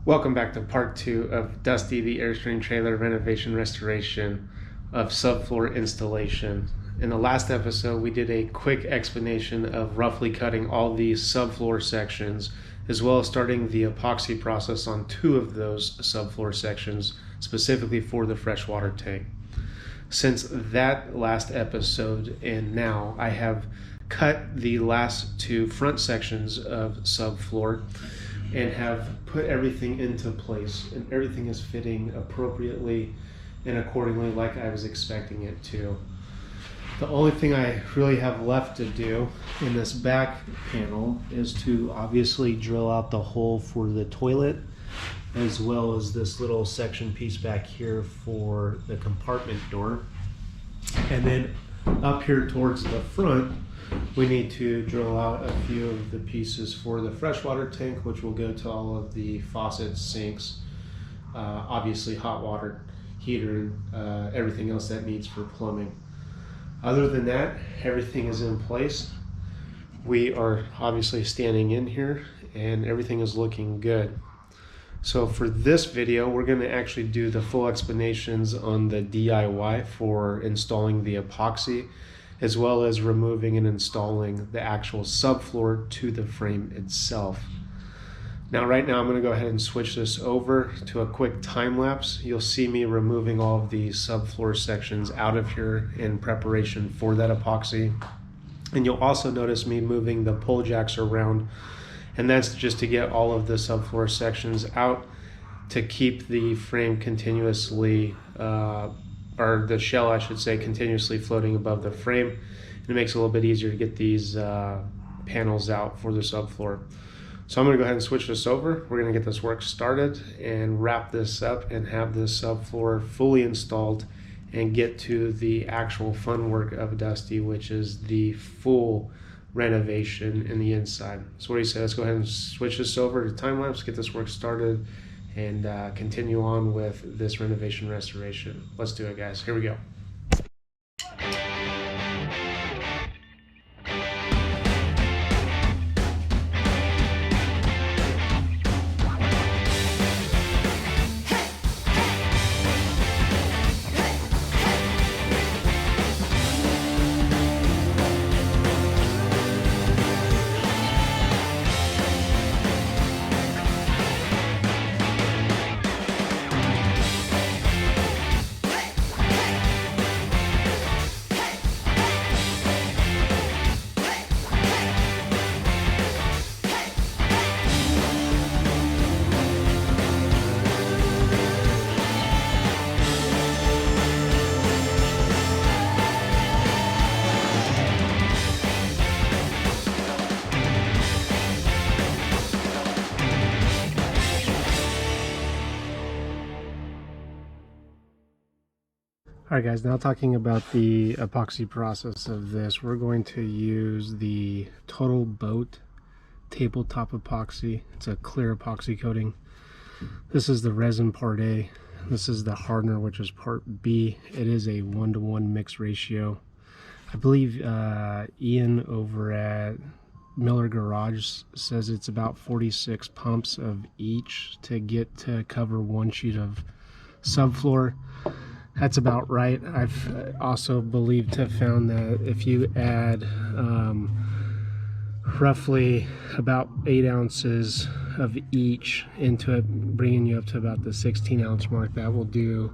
Welcome back to part 2 of Dusty the Airstream trailer renovation restoration of subfloor installation. In the last episode, we did a quick explanation of roughly cutting all these subfloor sections, as well as starting the epoxy process on 2 of those subfloor sections, specifically for the freshwater tank. Since that last episode and now, I have cut the last 2 front sections of subfloor and have put everything into place, and everything is fitting appropriately and accordingly like I was expecting it to. The only thing I really have left to do in this back panel is to obviously drill out the hole for the toilet, as well as this little section piece back here for the compartment door. And then up here towards the front, we need to drill out a few of the pieces for the freshwater tank, which will go to all of the faucets, sinks, obviously hot water heater, and everything else that needs for plumbing. Other than that, everything is in place. We are obviously standing in here and everything is looking good. So for this video, we're going to actually do the full explanations on the DIY for installing the epoxy, as well as removing and installing the actual subfloor to the frame itself. Now, right now, I'm going to go ahead and switch this over to a quick time lapse. You'll see me removing all of the subfloor sections out of here in preparation for that epoxy. And you'll also notice me moving the pull jacks around, and that's just to get all of the subfloor sections out to keep the frame continuously or the shell, I should say, continuously floating above the frame. And it makes it a little bit easier to get these panels out for the subfloor. So I'm going to go ahead and switch this over. We're going to get this work started and wrap this up and have this subfloor fully installed and get to the actual fun work of Dusty, which is the full renovation in the inside. So what do you say? Let's go ahead and switch this over to time lapse, get this work started, and continue on with this renovation restoration. Let's do it, guys. Here we go. Alright guys, now talking about the epoxy process of this, we're going to use the Total Boat tabletop epoxy. It's a clear epoxy coating. This is the resin part A. This is the hardener, which is part B. It is a 1-to-1 mix ratio. I believe Ian over at Miller Garage says it's about 46 pumps of each to get to cover 1 sheet of subfloor. That's about right. I've also believed to have found that if you add roughly about 8 ounces of each into it, bringing you up to about the 16-ounce mark, that will do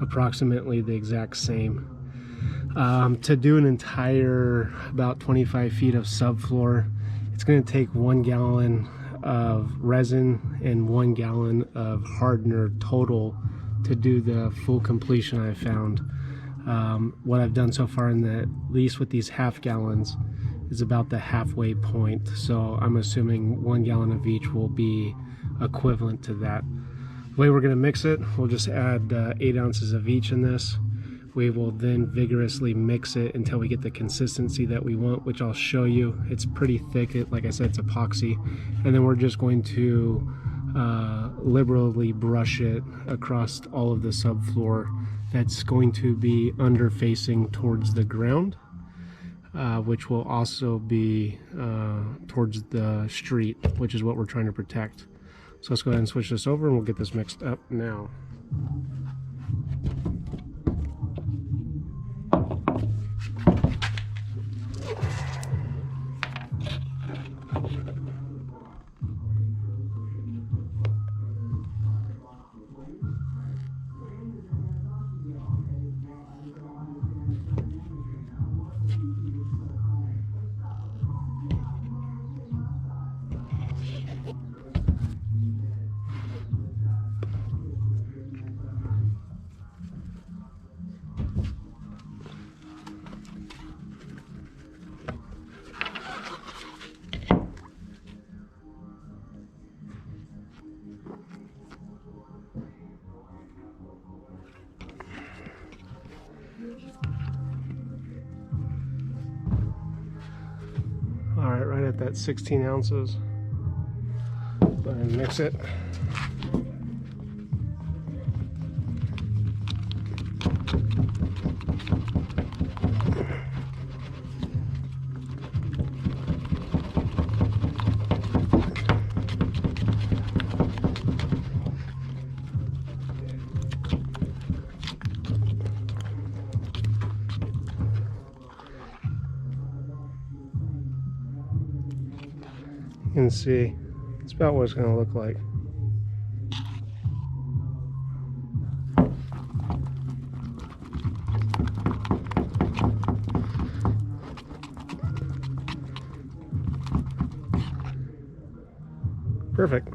approximately the exact same. To do an entire about 25 feet of subfloor, it's going to take 1 gallon of resin and 1 gallon of hardener total to do the full completion. I found what I've done so far, at least with these half gallons, is about the halfway point. So I'm assuming 1 gallon of each will be equivalent to that. The way we're going to mix it, we'll just add 8 ounces of each in this. We will then vigorously mix it until we get the consistency that we want, which I'll show you. It's pretty thick. Like I said, it's epoxy. And then we're just going to liberally brush it across all of the subfloor that's going to be under facing towards the ground, which will also be towards the street, which is what we're trying to protect. So let's go ahead and switch this over and we'll get this mixed up now. All right, right at that 16 ounces. Go ahead and mix it. You can see it's about what it's going to look like. Perfect.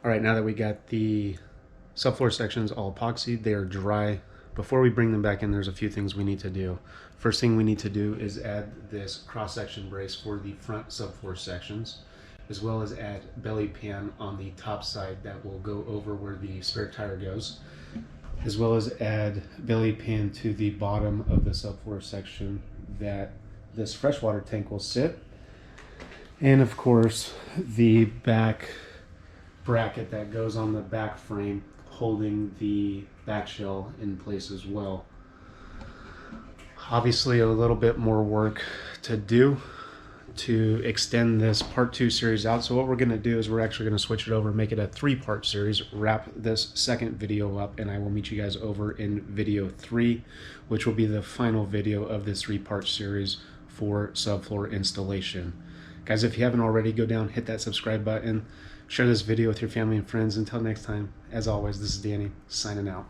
All right, now that we got the subfloor sections all epoxied, they are dry. Before we bring them back in, there's a few things we need to do. First thing we need to do is add this cross-section brace for the front subfloor sections, as well as add belly pan on the top side that will go over where the spare tire goes, as well as add belly pan to the bottom of the subfloor section that this freshwater tank will sit. And of course, the back bracket that goes on the back frame holding the back shell in place as well. Obviously a little bit more work to do to extend this part 2 series out. So what we're going to do is we're actually going to switch it over and make it a 3-part series, wrap this second video up, and I will meet you guys over in video 3, which will be the final video of this 3-part series for subfloor installation. Guys, if you haven't already, go down, hit that subscribe button, share this video with your family and friends. Until next time, as always, this is Danny signing out.